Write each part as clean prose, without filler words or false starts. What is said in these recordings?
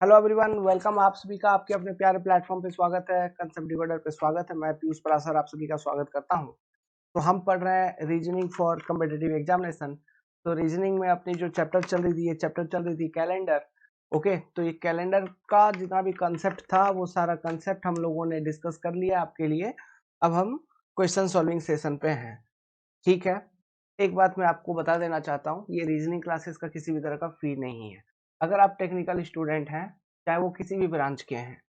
Hello everyone, welcome. आप सभी का आपके अपने प्यारे प्लेटफॉर्म पे स्वागत है। कंसेप्ट डिवाइडर पे स्वागत है। मैं पीयूष पराशर आप सभी का स्वागत करता हूं। तो हम पढ़ रहे हैं रीजनिंग फॉर कॉम्पिटिटिव एग्जामिनेशन। तो रीजनिंग में अपनी जो चैप्टर चल रही थी कैलेंडर। ओके, तो ये कैलेंडर का जितना भी कंसेप्ट था वो सारा कंसेप्ट हम लोगों ने डिस्कस कर लिया आपके लिए। अब हम क्वेश्चन सॉल्विंग सेशन पे हैं। ठीक है, एक बात मैं आपको बता देना चाहता हूँ, ये रीजनिंग क्लासेस का किसी भी तरह का फी नहीं है। अगर आप टेक्निकल स्टूडेंट हैं, चाहे वो किसी भी ब्रांच के हैं,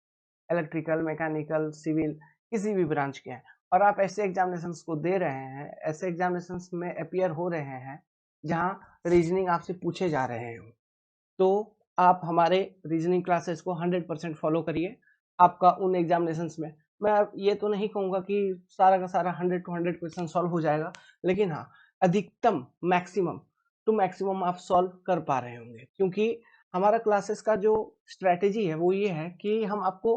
इलेक्ट्रिकल, मैकेनिकल, सिविल, किसी भी ब्रांच के हैं, और आप ऐसे एग्जामिनेशंस को दे रहे हैं, ऐसे एग्जामिनेशंस में अपियर हो रहे हैं जहाँ रीजनिंग आपसे पूछे जा रहे हैं, तो आप हमारे रीजनिंग क्लासेस को 100% फॉलो करिए। आपका उन एग्जामिनेशंस में, मैं ये तो नहीं कहूँगा कि सारा का सारा 100 to 100 क्वेश्चन सॉल्व हो जाएगा, लेकिन हाँ, अधिकतम मैक्सिमम टू मैक्सिमम आप सॉल्व कर पा रहे होंगे, क्योंकि हमारा क्लासेस का जो स्ट्रेटेजी है वो ये है कि हम आपको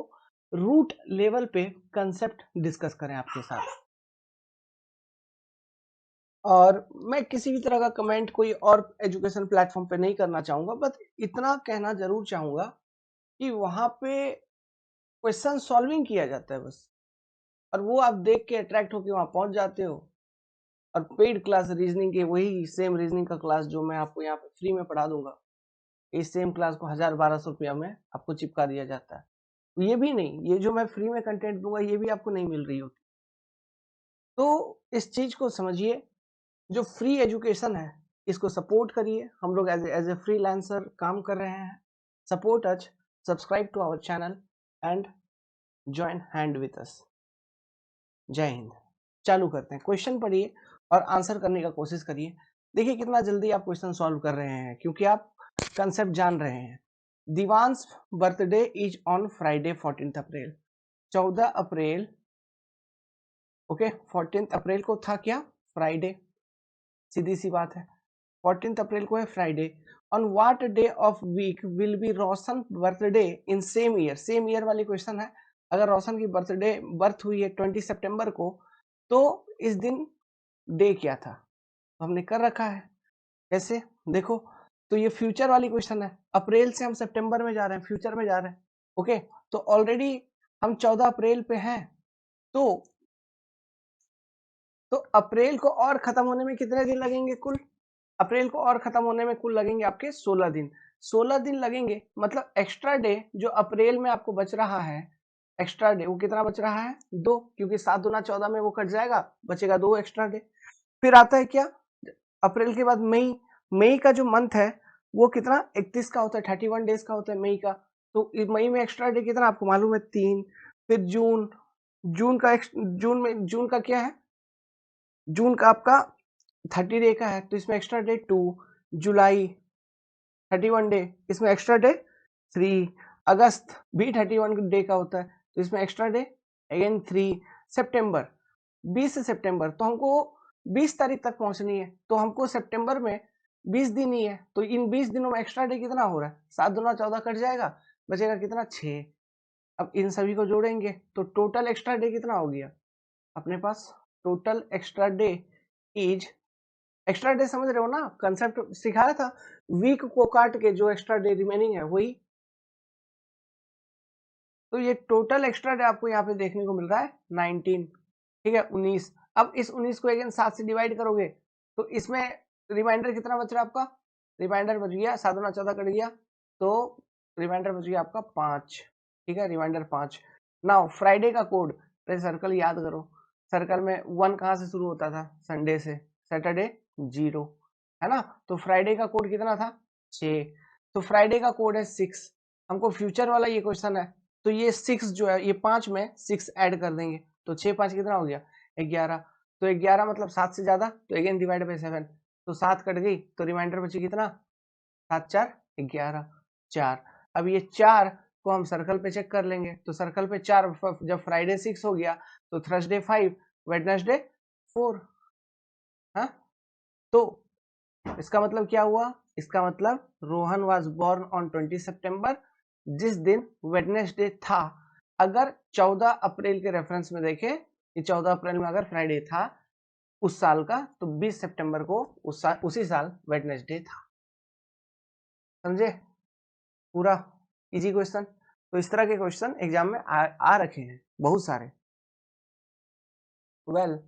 रूट लेवल पे कंसेप्ट डिस्कस करें आपके साथ। और मैं किसी भी तरह का कमेंट कोई और एजुकेशन प्लेटफॉर्म पे नहीं करना चाहूंगा, बस इतना कहना जरूर चाहूंगा कि वहां पे क्वेश्चन सॉल्विंग किया जाता है बस, और वो आप देख के अट्रैक्ट होके वहां पहुंच जाते हो। और पेड क्लास रीजनिंग के, वही सेम रीजनिंग का क्लास जो मैं आपको यहाँ पे फ्री में पढ़ा दूंगा, इस सेम क्लास को 1000-1200 रुपया में आपको चिपका दिया जाता है। ये भी नहीं, ये जो मैं फ्री में कंटेंट दूंगा ये भी आपको नहीं मिल रही होती। तो इस चीज को समझिए, जो फ्री एजुकेशन है इसको सपोर्ट करिए। हम लोग एज ए फ्रीलांसर काम कर रहे हैं। Support us, subscribe to our channel and join hand with us. जय हिंद। चालू करते हैं, क्वेश्चन पढ़िए और आंसर करने का कोशिश करिए। देखिए कितना जल्दी आप क्वेश्चन सॉल्व कर रहे हैं, क्योंकि आप कंसेप्ट जान रहे हैं। Divansh birthday is on Friday 14 April. 14 April, okay, 14 अप्रैल को था क्या? फ्राइडे। सीधी सी बात है, 14 अप्रैल को है Friday. On what day of week will be Roshan birthday in same year? Same year वाली क्वेश्चन है। अगर रोशन की बर्थ हुई है 20 सितंबर को, तो इस दिन डे क्या था? तो हमने कर रखा है। कैसे? देखो, तो ये फ्यूचर वाली क्वेश्चन है। अप्रैल से हम सितंबर में जा रहे हैं, फ्यूचर में जा रहे हैं। ओके, तो ऑलरेडी हम 14 अप्रैल पे हैं। तो अप्रैल को और खत्म होने में कितने दिन लगेंगे कुल? अप्रैल को और खत्म होने में कुल लगेंगे आपके 16 दिन। 16 दिन लगेंगे, मतलब एक्स्ट्रा डे जो अप्रैल में आपको बच रहा है, एक्स्ट्रा डे वो कितना बच रहा है? 2, क्योंकि 7 दूना 14 में वो कट जाएगा, बचेगा 2 एक्स्ट्रा डे। फिर आता है क्या? अप्रैल के बाद मई। मई का जो मंथ है वो कितना? 31 का होता है, 31 डेज का होता है मई का। तो मई में एक्स्ट्रा डे कितना आपको मालूम है? 3। फिर जून। जून का क्या है? जून का आपका 30 डे का है, तो इसमें एक्स्ट्रा डे 2। जुलाई 31 डे, इसमें एक्स्ट्रा डे 3। अगस्त भी 31 डे का होता है, तो इसमें एक्स्ट्रा डे अगेन 3। सितंबर 20 सितंबर, तो हमको 20 तारीख तक पहुंचनी है, तो हमको सितंबर में 20 दिन ही है, तो इन 20 दिनों में एक्स्ट्रा डे कितना हो रहा है? 7 दूना 14 कट जाएगा, बचेगा कितना? 6। अब इन सभी को जोड़ेंगे तो टोटल एक्स्ट्रा डे कितना हो गया अपने पास? Total extra day is, extra day समझ रहे हो ना, कंसेप्ट सिखाया था। वीक को काट के जो एक्स्ट्रा डे रिमेनिंग है वही। तो ये टोटल एक्स्ट्रा डे आपको यहाँ पे देखने को मिल रहा है 19। ठीक है, 19। अब इस 19 को अगेन 7 से डिवाइड करोगे तो इसमें रिमाइंडर कितना बच रहा है आपका? रिमाइंडर बच गया 7 दूना 14 कट गया, तो रिमाइंडर बच गया आपका 5। ठीक है, रिमाइंडर 5। नाउ फ्राइडे का कोड, सर्कल याद करो। सर्कल में 1 कहाँ से शुरू होता था? संडे से। सैटरडे 0, है ना? तो फ्राइडे का कोड कितना था? 6। तो फ्राइडे का कोड है 6। हमको फ्यूचर वाला ये क्वेश्चन है, तो ये 6 जो है, ये 5 में 6 ऐड कर देंगे, तो 6 5 कितना हो गया? 11। तो 11 मतलब 7 से ज्यादा, तो अगेन डिवाइड बाई 7, तो 7 कट गई, तो रिमाइंडर बची कितना? 7 4 11, 4। अब ये 4 को हम सर्कल पे चेक कर लेंगे, तो सर्कल पे 4, जब फ्राइडे 6 हो गया तो थर्सडे 5, वेडनेसडे 4। हाँ, तो इसका मतलब क्या हुआ? इसका मतलब रोहन वाज बोर्न ऑन 20 सितंबर, जिस दिन वेडनेसडे था। अगर 14 अप्रैल के रेफरेंस में देखें कि 14 अप्रैल में अगर फ्राइडे था उस साल का, तो 20 सितंबर को उसी साल वेडनेसडे था। समझे पूरा? Easy question. तो इस तरह के क्वेश्चन एग्जाम में आ रखे हैं बहुत सारे। वेल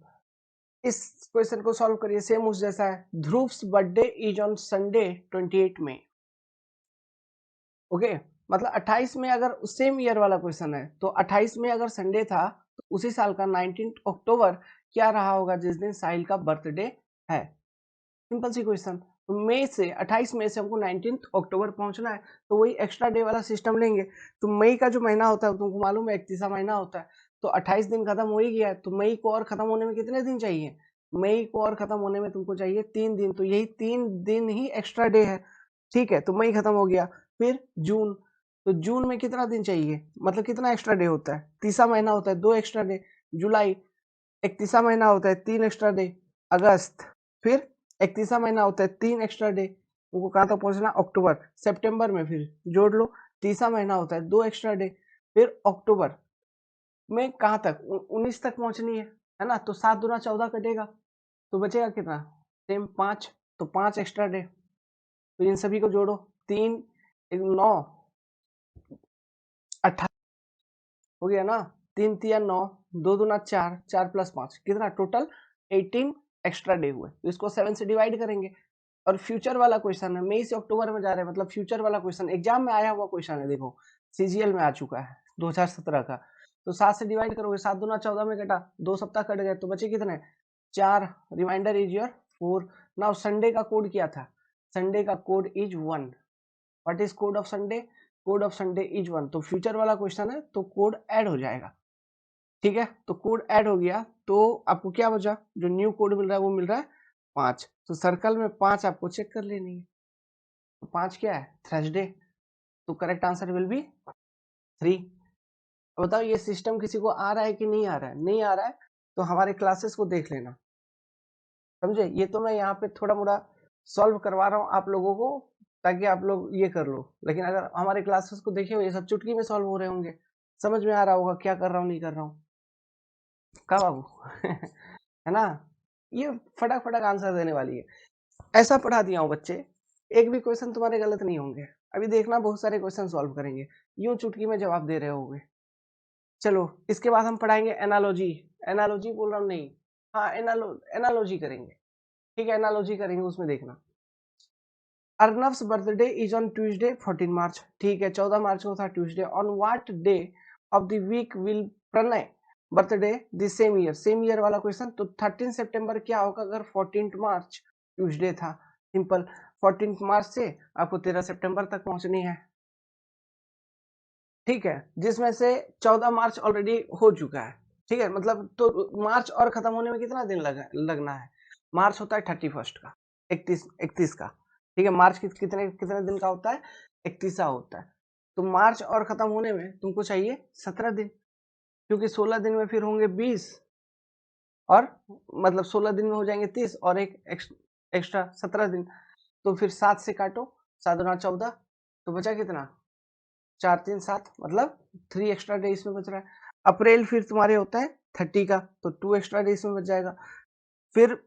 इस क्वेश्चन को सॉल्व करिए, सेम उस जैसा है। Dhruv's birthday is on Sunday 28 May. Okay, मतलब 28 में अगर सेम ईयर वाला क्वेश्चन है तो 28 में अगर संडे था तो उसी साल का 19 अक्टूबर क्या रहा होगा जिस दिन साहिल का बर्थडे है। सिंपल सी क्वेश्चन। तो मई से 28 मई से हमको 19 अक्टूबर पहुंचना है, तो वही एक्स्ट्रा डे वाला सिस्टम लेंगे। तो मई का जो महीना होता है तुमको मालूम है 31वां महीना होता है, तो 28 दिन खत्म हो ही गया है, तो मई को और खत्म होने में कितने दिन चाहिए? मई को और खत्म होने में तुमको चाहिए 3 दिन, तो यही 3 दिन ही एक्स्ट्रा डे है। ठीक है, तो मई खत्म हो गया। फिर जून, तो जून में कितना दिन चाहिए, मतलब कितना एक्स्ट्रा डे होता है? 30वां महीना होता है, 2 एक्स्ट्रा डे। जुलाई 31वां महीना होता है, 3 एक्स्ट्रा डे। अगस्त फिर 31वां महीना होता है, 3 एक्स्ट्रा डे। उनको कहाँ तक पहुंचना? अक्टूबर। सितंबर में फिर जोड़ लो, 30वां महीना होता है, 2 एक्स्ट्रा डे। फिर अक्टूबर में कहाँ तक? 19 तक पहुंचनी है ना? तो 7 दूना 14 कटेगा, तो बचेगा कितना? सेम 5, तो 5 एक्स्ट्रा डे। तो इन सभी को जोड़ो, 3 9 18 हो गया ना? 3 तिया 9, 2 दूना 4, 4 प्लस 5 कितना? टोटल 18 एक्स्ट्रा डे हुए। तो इसको 7 से डिवाइड करेंगे। और फ्यूचर वाला क्वेश्चन है, मई से अक्टूबर में जा रहे हैं, मतलब फ्यूचर वाला क्वेश्चन एग्जाम में आया हुआ क्वेश्चन है। देखो सीजीएल में आ चुका है 2017 का। तो 7 से डिवाइड करोगे, 7 दूना 14 में कटा, 2 सप्ताह कट गए, तो बचे कितने? 4। Remainder is your 4। Now Sunday का कोड क्या था? संडे का code is 1। What is code of Sunday? Code of Sunday is 1। तो फ्यूचर वाला क्वेश्चन है तो कोड ऐड हो जाएगा। ठीक है, तो कोड ऐड हो गया, तो आपको क्या बचा? जो न्यू कोड मिल रहा है वो मिल रहा है 5। तो सर्कल में 5 आपको चेक कर लेनी है। तो 5 क्या है? थर्सडे। तो करेक्ट आंसर विल बी 3। बताओ ये सिस्टम किसी को आ रहा है कि नहीं आ रहा है? नहीं आ रहा है तो हमारे क्लासेस को देख लेना, समझे? ये तो मैं यहाँ पे थोड़ा मोड़ा सॉल्व करवा रहा हूँ आप लोगों को, ताकि आप लोग ये कर लो। लेकिन अगर हमारे क्लासेस को देखे हो, ये सब चुटकी में सॉल्व हो रहे होंगे, समझ में आ रहा होगा क्या कर रहा हूँ नहीं कर रहा हूँ। का बाबू है ना? ये फटाक फटाक आंसर देने वाली है। ऐसा पढ़ा दिया हूँ बच्चे, एक भी क्वेश्चन तुम्हारे गलत नहीं होंगे। अभी देखना बहुत सारे क्वेश्चन सॉल्व करेंगे, यूं चुटकी में जवाब दे रहे होंगे। चलो इसके बाद हम पढ़ाएंगे एनालॉजी। एनालॉजी बोल रहा हूँ नहीं, हाँ एनालॉजी करेंगे। ठीक है, एनालॉजी करेंगे, उसमें देखना। Arnav's birthday is on Tuesday 14 March. ठीक है, 14 मार्च को था Tuesday. On what day of the week will Pranay birthday the same year? Same year वाला क्वेश्चन, तो 13 सितंबर क्या होगा अगर 14 मार्च ट्यूसडे था? सिंपल, 14 मार्च से आपको 13 सितंबर तक पहुंचनी है। ठीक है, जिसमें से 14 मार्च ऑलरेडी हो चुका है। ठीक है, मतलब तो मार्च और खत्म होने में कितना दिन लगना है? मार्च होता है 31 का, 31 का। ठीक है, मार्च कितने कितने दिन का होता है? 31 होता है। तो मार्च और खत्म होने में तुमको चाहिए 17 दिन, क्योंकि 16 दिन में फिर होंगे 20, और मतलब 16 दिन में हो जाएंगे 30, और एक एक्स्ट्रा 17 दिन। तो फिर 7 से काटो, 7 गुना 14, तो बचा कितना? 4 3 7, मतलब 3 एक्स्ट्रा डे इसमें बच रहा है। अप्रैल फिर तुम्हारे होता है 30 का, तो 2 एक्स्ट्रा डे इसमें बच जाएगा। फिर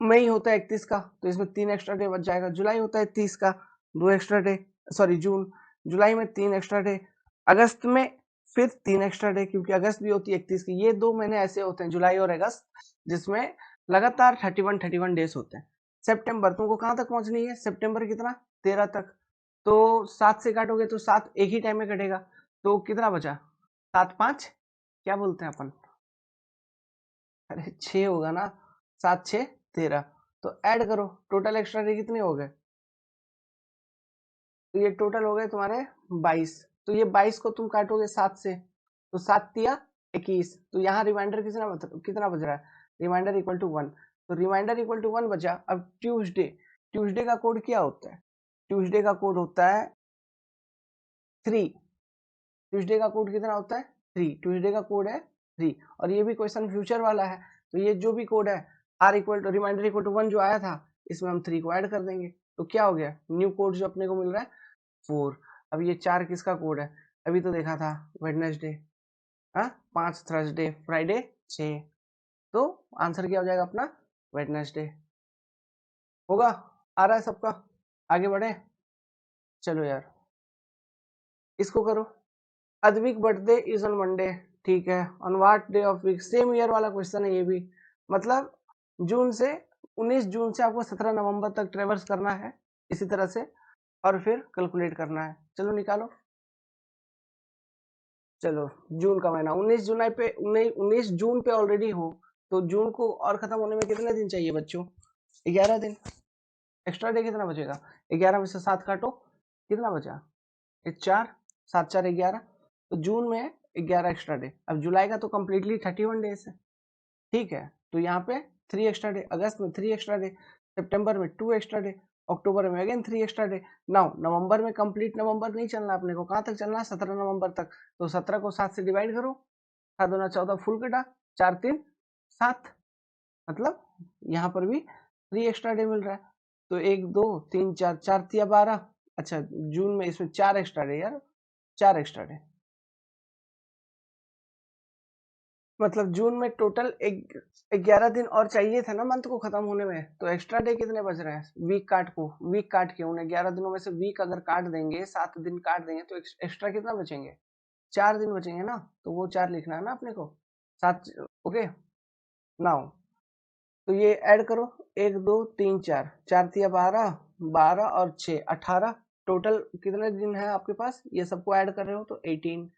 मई होता है 31 का, तो इसमें 3 एक्स्ट्रा डे बच जाएगा। जुलाई होता है 30 का, 2 एक्स्ट्रा डे, सॉरी जून, जुलाई में 3 एक्स्ट्रा डे। अगस्त में फिर 3 एक्स्ट्रा डे, क्योंकि अगस्त भी होती है 31 की। ये 2 महीने ऐसे होते हैं, जुलाई और अगस्त, जिसमें लगातार 31 डेज होते हैं। सितंबर तुमको कहाँ तक पहुंचनी है? सितंबर कितना? 13 तक। तो 7 से काटोगे तो 7 एक ही टाइम में कटेगा, तो कितना बचा? 7 5 क्या बोलते हैं अपन? अरे 6 होगा ना, 7 6 13। तो ऐड करो, टोटल एक्स्ट्रा डे कितने हो गए? तो ये टोटल हो गए तुम्हारे 22। तो ये 22 को तुम काटोगे 7 से, तो 7 तिया 21। तो यहाँ रिमाइंडर कितना बच रहा है? Remainder equal to 1। तो रिमाइंडर इक्वल टू 1 बचा। अब ट्यूसडे, ट्यूसडे का कोड क्या होता है? ट्यूसडे का कोड होता है 3। ट्यूसडे का कोड कितना होता है? 3। ट्यूसडे का कोड है 3। और ये भी क्वेश्चन फ्यूचर वाला है, तो ये जो भी कोड है R equal to remainder equal to 1 जो आया था, इसमें हम 3 को ऐड कर देंगे। तो क्या हो गया? न्यू कोड जो अपने को मिल रहा है 4। अब ये 4 किसका कोड है? अभी तो देखा था वेडनेसडे, हाँ 5 थर्सडे फ्राइडे 6। तो आंसर क्या हो जाएगा अपना? वेडनेसडे होगा। आ रहा है सबका? आगे बढ़े, चलो यार। इसको करो। Advik birthday is on Monday, ठीक है। On what day of week, same year वाला क्वेश्चन है ये भी। मतलब जून से 19 जून से आपको 17 नवंबर तक ट्रेवर्स करना है इसी तरह से, और फिर कैलकुलेट करना है। चलो निकालो। चलो जून का महीना 19 जुलाई पे 19 जून पे ऑलरेडी हो, तो जून को और खत्म होने में कितने दिन चाहिए बच्चों? 11 दिन। एक्स्ट्रा डे कितना बचेगा? 11 में से 7 काटो, कितना बचा? 4, 7 4 11। तो जून में 11 एक्स्ट्रा डे। अब जुलाई का तो कम्प्लीटली 31 डेज है, ठीक है। तो यहाँ पे 3 एक्स्ट्रा डे, अगस्त में 3 एक्स्ट्रा डे, सितंबर में 2 एक्स्ट्रा डे, अक्टूबर में अगेन 3 एक्स्ट्रा डे। नाउ नवंबर में कंप्लीट नवंबर नहीं चलना अपने को, कहाँ तक चलना है? 17 नवंबर तक। तो 17 को 7 से डिवाइड करो, 7 दूना 14 फुल कटा, 4 3 7, मतलब यहाँ पर भी 3 एक्स्ट्रा डे मिल रहा है। तो 1 2 3 4, 4 तिया 12। अच्छा जून में इसमें 4 एक्स्ट्रा डे यार, 4 एक्स्ट्रा डे, मतलब जून में टोटल 11 दिन और चाहिए थे ना मंथ को खत्म होने में। तो एक्स्ट्रा डे कितने बच रहे हैं? वीक काट को, वीक काट के उन 11 दिनों में से वीक अगर काट देंगे, 7 दिन काट देंगे, तो एक्स्ट्रा कितना बचेंगे? 4 दिन बचेंगे ना। तो वो 4 लिखना है ना अपने को, 7। ओके नाउ तो ये ऐड करो, 1 2 3 4, 4 तिया 12, 12 और 6 18। टोटल कितने दिन है आपके पास? ये सबको ऐड कर रहे हो तो 18।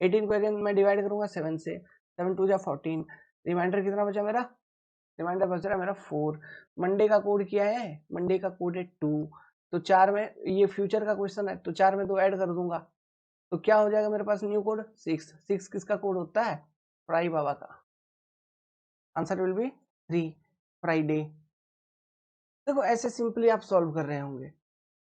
18 को अगेन मैं डिवाइड करूंगा 7 से, 7 2 जा 14। रिमाइंडर कितना बचा मेरा? रिमाइंडर बच रहा है मेरा 4। मंडे का कोड क्या है? मंडे का कोड है 2। तो 4 में, ये फ्यूचर का क्वेश्चन है, तो 4 में 2 ऐड कर दूंगा, तो क्या हो जाएगा मेरे पास? New code 6। 6 किसका कोड होता है? फ्राई बाबा का। Answer will be 3, Friday. देखो ऐसे सिंपली आप सॉल्व कर रहे होंगे।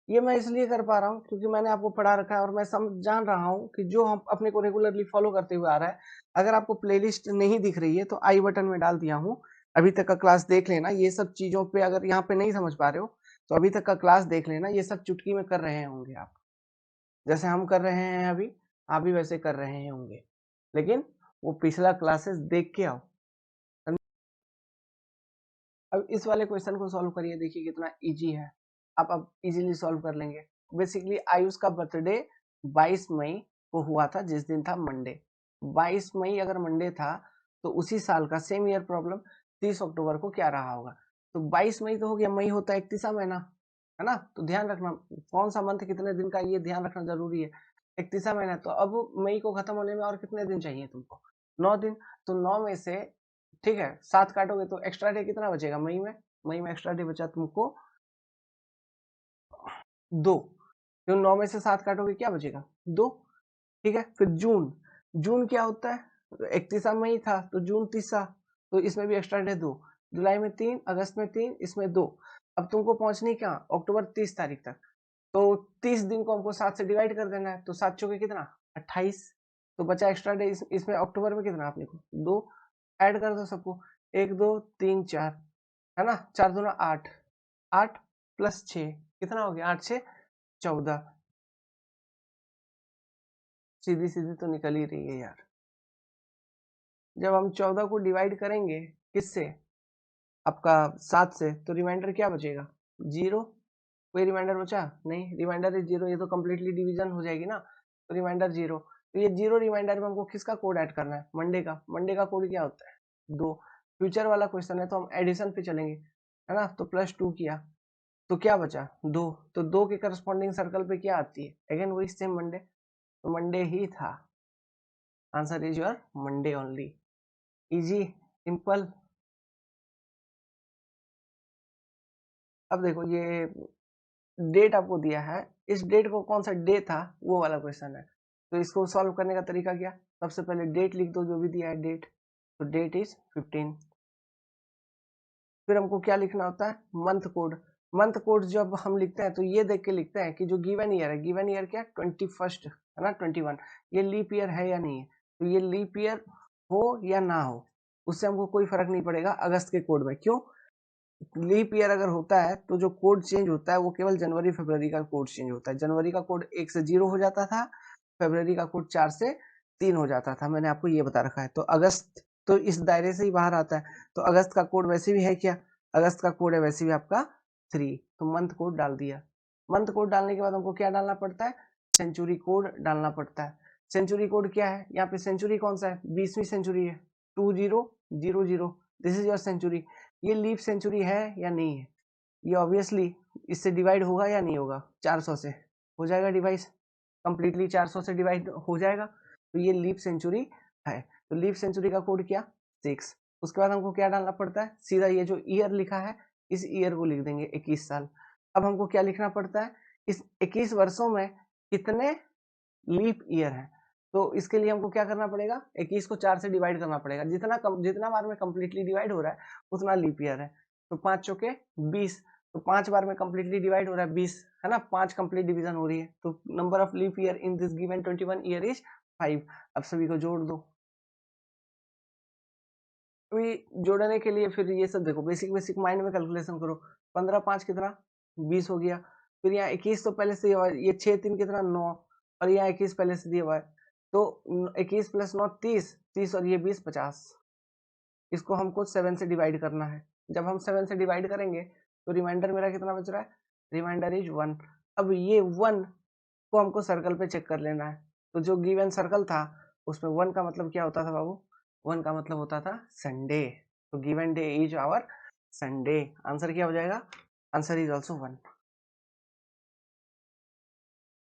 ये मैं इसलिए कर पा रहा हूँ क्योंकि मैंने आपको पढ़ा रखा है और मैं समझ जान रहा हूँ कि जो हम अपने को रेगुलरली फॉलो करते हुए आ रहा है। अगर आपको प्लेलिस्ट नहीं दिख रही है तो आई बटन में डाल दिया हूँ, अभी तक का क्लास देख लेना। ये सब चीजों पे अगर यहाँ पे नहीं समझ पा रहे हो तो अभी तक का क्लास देख लेना, ये सब चुटकी में कर रहे होंगे आप। जैसे हम कर रहे हैं अभी, आप भी वैसे कर रहे होंगे, लेकिन वो पिछला क्लासेस देख के आओ। अब इस वाले क्वेश्चन को सॉल्व करिए, देखिए कितना इजी है। आप अब इजीली सॉल्व कर लेंगे। बेसिकली आयुष का बर्थडे 22 मई को हुआ था, जिस दिन था मंडे। 22 मई अगर मंडे था तो उसी साल का सेम ईयर प्रॉब्लम 30 अक्टूबर को क्या रहा होगा? तो 22 मई तो हो गया, मई होता है 31वां महीना, है ना। तो ध्यान रखना कौन सा मंथ कितने दिन का, ये ध्यान रखना जरूरी है। 31वां महीना, तो अब मई को खत्म होने में और कितने दिन चाहिए तुमको? 9 दिन। तो 9 में से, ठीक है, 7 काटोगे तो एक्स्ट्रा डे कितना बचेगा मई में? मई में एक्स्ट्रा डे बचा तुमको 2। तो 9 में से 7 काटोगे क्या बचेगा? 2। ठीक है, फिर जून। जून क्या होता है? 31वां मई था तो जून 30, तो इसमें भी एक्स्ट्रा डे 2। जुलाई में 3, अगस्त में 3, इसमें 2। अब तुमको पहुंचनी क्या? अक्टूबर 30 तारीख तक। तो 30 दिन को हमको 7 से डिवाइड कर देना है, तो 7 चौके कितना? 28। तो बचा एक्स्ट्रा डे इसमें अक्टूबर में कितना अपने को? 2। ऐड कर दो सबको, 1 2 3 4, है ना। 4 दूना 8, 8 प्लस 6 कितना हो गया? 8 6 14। सीधी सीधी तो निकल ही रही है यार। जब हम 14 को डिवाइड करेंगे किससे? आपका 7 से, तो रिमाइंडर क्या बचेगा? 0। कोई रिमाइंडर बचा? नहीं, रिमाइंडर इज 0। ये तो कम्प्लीटली डिवीजन हो जाएगी ना, तो रिमाइंडर 0। तो ये 0 रिमाइंडर में हमको किसका कोड ऐड करना है? मंडे का। मंडे का कोड क्या होता है? 2। फ्यूचर वाला क्वेश्चन है तो हम एडिशन पे चलेंगे, है ना। तो +2 किया तो क्या बचा? 2। तो 2 के करस्पॉन्डिंग सर्कल पे क्या आती है? अगेन वही सेम मंडे, तो मंडे ही था। Answer is your Monday only. Easy, simple. अब देखो ये डेट आपको दिया है, इस डेट को कौन सा डे था वो वाला क्वेश्चन है। तो इसको सॉल्व करने का तरीका क्या? सबसे पहले डेट लिख दो, जो भी दिया है डेट। तो डेट इज 15। फिर हमको क्या लिखना होता है? Month code. मंथ कोड जब हम लिखते हैं तो ये देख के लिखते हैं कि जो गिवन ईयर है, गिवन ईयर क्या? 21 है ना, 21। ये लीप ईयर है या नहीं है? तो ये लीप ईयर हो या ना हो, उससे हमको कोई फर्क नहीं पड़ेगा अगस्त के कोड में। क्यों? लीप ईयर अगर होता है तो जो कोड चेंज होता है वो केवल जनवरी फरवरी का कोड चेंज होता है। जनवरी का कोड 1 से 0 हो जाता था, फरवरी का कोड 4 से 3 हो जाता था। मैंने आपको ये बता रखा है। तो अगस्त तो इस दायरे से ही बाहर आता है। तो अगस्त का कोड वैसे भी है क्या? अगस्त का कोड है वैसे भी आपका 3। तो मंथ कोड डाल दिया। मंथ कोड डालने के बाद हमको क्या डालना पड़ता है? सेंचुरी कोड डालना पड़ता है। सेंचुरी कोड क्या है, यहाँ पे सेंचुरी कौन सा है, 20वीं सेंचुरी है, 2000, दिस इज योर सेंचुरी। ये लीप सेंचुरी है या नहीं है, ये ऑब्वियसली इससे डिवाइड होगा या नहीं होगा, 400 से हो जाएगा डिवाइड, कंप्लीटली 400 से डिवाइड हो जाएगा, तो ये लीप सेंचुरी है। तो लीप सेंचुरी का कोड क्या, 6। उसके बाद हमको क्या डालना पड़ता है, सीधा ये जो ईयर लिखा है इस ईयर को लिख देंगे 21 साल। अब हमको क्या लिखना पड़ता है, इस 21 वर्षों में कितने लीप ईयर है, तो इसके लिए हमको क्या करना पड़ेगा, 21 को 4 से डिवाइड करना पड़ेगा, जितना बार में कंप्लीटली डिवाइड हो रहा है उतना लीप ईयर है। तो 5 चौके 20, तो 5 बार में कंप्लीटली डिवाइड हो रहा है 20 है ना, 5 कंप्लीट डिवीजन हो रही है, तो number of leap year in this given 21 year is 5। अब सभी को जोड़ दो। अभी जोड़ने के लिए फिर ये सब देखो, बेसिक माइंड में कैलकुलेशन करो। 15 5 कितना, 20 हो गया। फिर यहाँ 21 तो पहले से हुआ है, ये 6 3 कितना, 9, और यहाँ 21 पहले से दिया हुआ है, तो 21 + 9 30, 30 और ये 20 50। इसको हमको 7 से डिवाइड करना है। जब हम 7 से डिवाइड करेंगे तो रिमाइंडर मेरा कितना बच रहा है, रिमाइंडर इज 1। अब ये 1 को हमको सर्कल पे चेक कर लेना है, तो जो गिवन सर्कल था उसमें 1 का मतलब क्या होता था बाबू, 1 का मतलब होता था संडे, तो given day is our Sunday. Answer क्या हो जाएगा, आंसर इज ऑल्सो 1।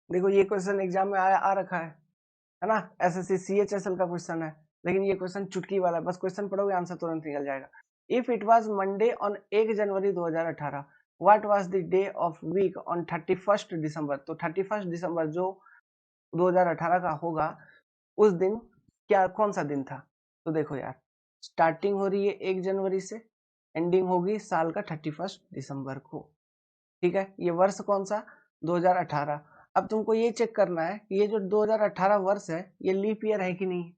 देखो ये क्वेश्चन एग्जाम में आ रखा है ना, एसएससी सीएचएसएल का क्वेश्चन है, लेकिन ये क्वेश्चन चुटकी वाला है, बस क्वेश्चन पढ़ोगे आंसर तुरंत निकल जाएगा। If it was Monday on 1 January 2018, what was the day of week on 31 December, तो 31 दिसंबर जो 2018 का होगा उस दिन क्या, कौन सा दिन था। तो देखो यार, स्टार्टिंग हो रही है 1 जनवरी से, एंडिंग होगी साल का 31 दिसंबर को, ठीक है। ये वर्ष कौन सा, 2018। अब तुमको ये चेक करना है कि ये जो 2018 वर्ष है ये लीप ईयर है कि नहीं,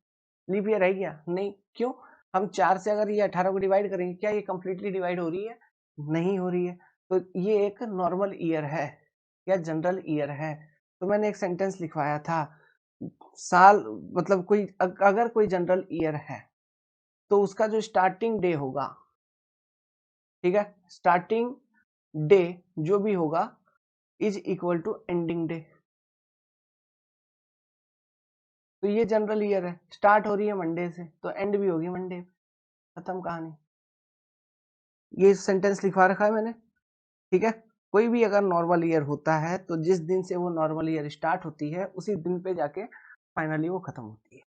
लीप ईयर है क्या, नहीं, क्यों, हम 4 से अगर ये 18 को डिवाइड करेंगे, क्या ये कंप्लीटली डिवाइड हो रही है, नहीं हो रही है, तो ये एक नॉर्मल ईयर है या जनरल ईयर है। तो मैंने एक सेंटेंस लिखवाया था, साल मतलब कोई अगर कोई जनरल ईयर है तो उसका जो स्टार्टिंग डे होगा, ठीक है, स्टार्टिंग डे जो भी होगा is equal to ending day. तो ये जनरल ईयर है, स्टार्ट हो रही है मंडे से तो एंड भी होगी मंडे, खत्म कहानी। ये सेंटेंस लिखवा रखा है मैंने, ठीक है। कोई भी अगर नॉर्मल ईयर होता है तो जिस दिन से वो नॉर्मल ईयर स्टार्ट होती है उसी दिन पे जाके फाइनली वो खत्म होती है,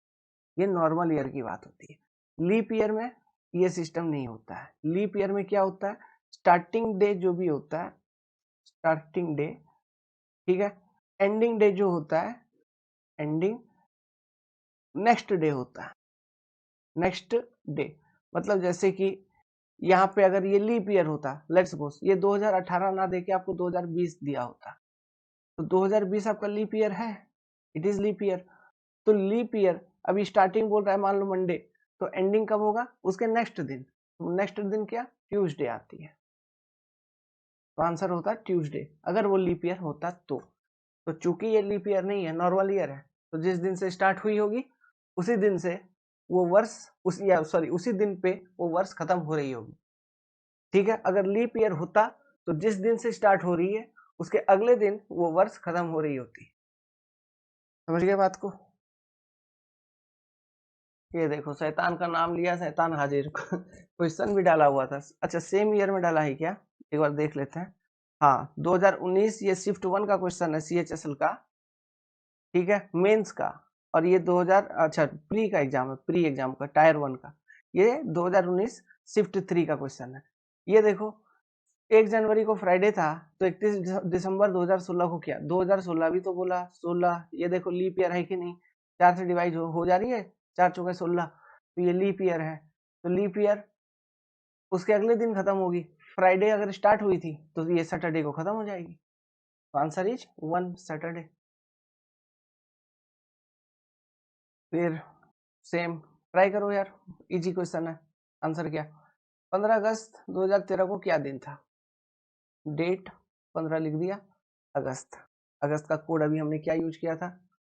ये नॉर्मल ईयर की बात होती है। लीप ईयर में ये सिस्टम नहीं होता है। लीप ईयर में क्या होता है, स्टार्टिंग डे जो भी होता है, स्टार्टिंग डे, ठीक है, एंडिंग डे जो होता है, एंडिंग नेक्स्ट डे होता है, नेक्स्ट डे। मतलब जैसे कि यहाँ पे अगर ये लीप ईयर होता, लेट्स सपोज ये 2018 ना देके आपको 2020 दिया होता, तो 2020 आपका लीप ईयर है, इट इज लीप ईयर। तो लीप ईयर अभी स्टार्टिंग बोल रहा है मान लो मंडे, तो एंडिंग कब होगा, उसके नेक्स्ट दिन, तो नेक्स्ट दिन क्या, ट्यूसडे आती है, तो आंसर होता है ट्यूसडे अगर वो लीप ईयर होता तो चूंकि ये लीप ईयर नहीं है, नॉर्मल ईयर है, तो जिस दिन से स्टार्ट हुई होगी उसी दिन से वो वर्ष उसी दिन पे वो वर्ष खत्म हो रही होगी, ठीक है। अगर लीप ईयर होता तो जिस दिन से स्टार्ट हो रही है उसके अगले दिन वो वर्ष खत्म हो रही होती। समझ गए बात को। ये देखो शैतान का नाम लिया, शैतान हाजिर क्वेश्चन भी डाला हुआ था, अच्छा सेम ईयर में डाला है क्या, एक बार देख लेते हैं। हाँ 2019, ये शिफ्ट 1 का क्वेश्चन है सीएचएसएल का, ठीक है, मेंस का। और ये 2000, अच्छा प्री का एग्जाम है, प्री एग्जाम का टायर 1 का, ये 2019 शिफ्ट 3 का क्वेश्चन है। ये देखो 1 जनवरी को फ्राइडे था तो 31 दिसंबर 2016 को क्या, 2016 भी तो बोला 16, ये देखो लीप ईयर है कि नहीं, 4 से डिवाइड हो जा रही है, 4 चौके 16, तो ये लीप ईयर है। तो लीप ईयर उसके अगले दिन खत्म होगी, फ्राइडे अगर स्टार्ट हुई थी तो ये सैटरडे को खत्म हो जाएगी, तो आंसर इज 1 सैटरडे। फिर सेम ट्राई करो यार, इजी क्वेश्चन है। आंसर क्या, 15 अगस्त 2013 को क्या दिन था, डेट 15 लिख दिया, अगस्त, अगस्त का कोड अभी हमने क्या यूज किया था,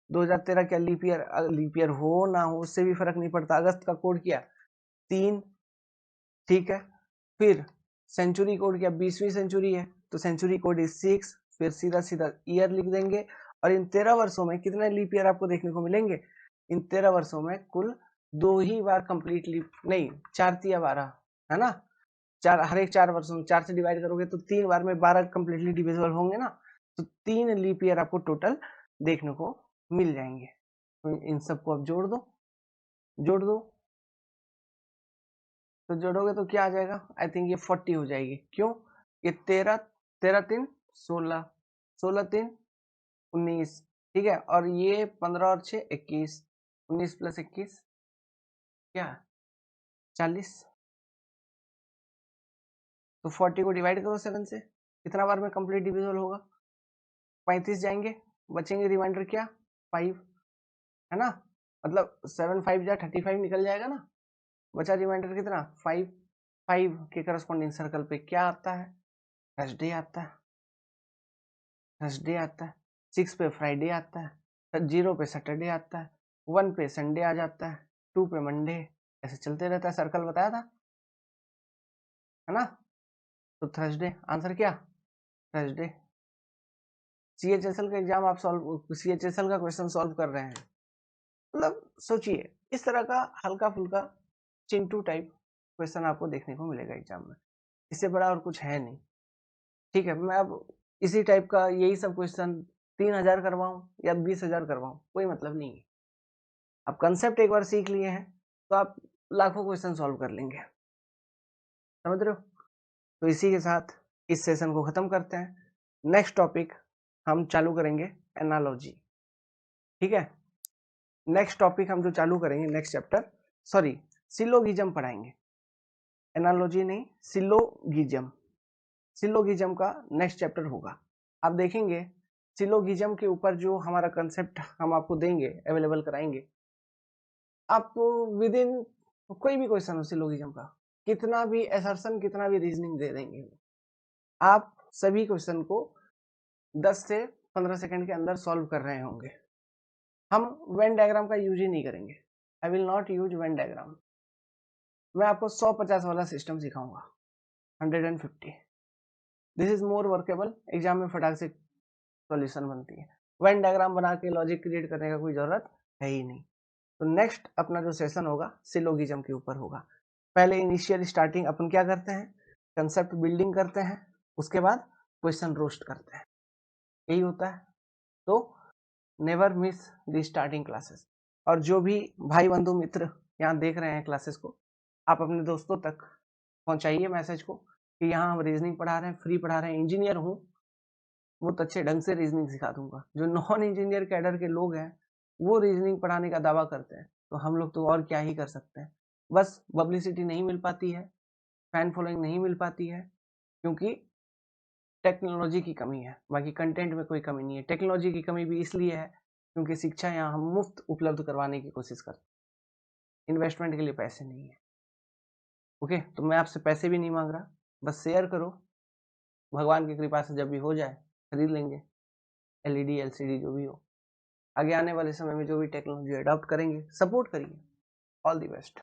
2013 क्या लीप ईयर हो ना हो उससे भी फर्क नहीं पड़ता, अगस्त का कोड क्या 3, ठीक है। फिर सेंचुरी कोड क्या 20वीं सेंचुरी है तो सेंचुरी कोड इज 6, फिर सीधा सीधा ईयर लिख देंगे और इन 13 वर्षों में कितने लीप ईयर आपको देखने को मिलेंगे? इन 13 वर्षों में कुल 2 ही बार कंप्लीट लीप, नहीं 4 तिया 12 है ना, हर एक 4 वर्षों में 4 से डिवाइड करोगे तो 3 बार में 12 कंप्लीटली डिविजिबल होंगे ना, तो 3 लीप ईयर आपको टोटल देखने को मिल जाएंगे। तो इन सबको आप जोड़ दो, तो जोड़ोगे तो क्या आ जाएगा? आई थिंक ये 40 हो जाएगी। क्यों? ये 13 3 16, 16 3 19, ठीक है, और ये 15 और 6 21, 19 प्लस 21 क्या 40। तो 40 को डिवाइड करो 7 से, कितना बार में कंप्लीट डिविजिबल होगा? 35 जाएंगे, बचेंगे रिमाइंडर क्या 5, है ना, मतलब 7 5 जा 35 निकल जाएगा ना, बचा रिमाइंडर कितना 5। 5 के करस्पॉन्डिंग सर्कल पे क्या आता है? थर्सडे आता है, 6 पे फ्राइडे आता है, 0 पे सैटरडे आता है, 1 पे संडे आ जाता है, 2 पे मंडे, ऐसे चलते रहता है, सर्कल बताया था, है ना। तो थर्सडे आंसर क्या? थर्सडे। CHSL का एग्जाम आप CHSL का क्वेश्चन सॉल्व कर रहे हैं, मतलब सोचिए इस तरह का हल्का फुल्का चिंटू टाइप क्वेश्चन आपको देखने को मिलेगा एग्जाम में, इससे बड़ा और कुछ है नहीं, ठीक है। मैं अब इसी टाइप का यही सब क्वेश्चन 3000 करवाऊं या 20,000 करवाऊं, कोई मतलब नहीं है। आप कंसेप्ट एक बार सीख लिए हैं तो आप लाखों क्वेश्चन सॉल्व कर लेंगे, समझ रहे हो। तो इसी के साथ इस सेशन को खत्म करते हैं। नेक्स्ट टॉपिक हम चालू करेंगे एनालॉजी, ठीक है। नेक्स्ट टॉपिक हम जो चालू करेंगे नेक्स्ट चैप्टर, सॉरी सिलोगिज्म पढ़ाएंगे, एनालॉजी नहीं सिलोगिज्म, सिलोगिज्म का नेक्स्ट चैप्टर होगा। आप देखेंगे सिलोगिज्म के ऊपर जो हमारा कंसेप्ट हम आपको देंगे, अवेलेबल कराएंगे, आपको विद इन कोई भी क्वेश्चन हो सिलोगिज्म का, कितना भी असर्शन कितना भी रीजनिंग दे देंगे, आप सभी क्वेश्चन को 10 से 15 सेकंड के अंदर सॉल्व कर रहे होंगे। हम वेन डायग्राम का यूज ही नहीं करेंगे, I will not use Venn diagram. मैं आपको 150 वाला सिस्टम सिखाऊंगा, 150, this is more workable, exam में फटाक से सॉल्यूशन बनती है। वेन डायग्राम बना के लॉजिक क्रिएट करने का कोई जरूरत है ही नहीं। तो नेक्स्ट अपना जो सेशन होगा सिलोगिज्म के ऊपर होगा। पहले इनिशियल स्टार्टिंग अपन क्या करते हैं, कंसेप्ट बिल्डिंग करते हैं, उसके बाद क्वेश्चन रोस्ट करते हैं, यही होता है। तो never miss the starting classes. और जो भी भाई बंधु मित्र यहाँ देख रहे हैं क्लासेस को, आप अपने दोस्तों तक पहुंचाइए मैसेज को कि यहाँ हम रीजनिंग पढ़ा रहे हैं, फ्री पढ़ा रहे हैं, इंजीनियर हूँ बहुत अच्छे ढंग से रीजनिंग सिखा दूंगा। जो नॉन इंजीनियर कैडर के लोग हैं वो रीजनिंग पढ़ाने का दावा करते हैं, तो हम लोग तो और क्या ही कर सकते हैं। बस पब्लिसिटी नहीं मिल पाती है, फैन फॉलोइंग नहीं मिल पाती है, क्योंकि टेक्नोलॉजी की कमी है, बाकी कंटेंट में कोई कमी नहीं है। टेक्नोलॉजी की कमी भी इसलिए है क्योंकि शिक्षा यहाँ हम मुफ्त उपलब्ध करवाने की कोशिश करते हैं, इन्वेस्टमेंट के लिए पैसे नहीं है। ओके, तो मैं आपसे पैसे भी नहीं मांग रहा, बस शेयर करो, भगवान की कृपा से जब भी हो जाए खरीद लेंगे, LED LCD जो भी हो। आगे आने वाले समय में जो भी टेक्नोलॉजी अडॉप्ट करेंगे, सपोर्ट करिए। All the best.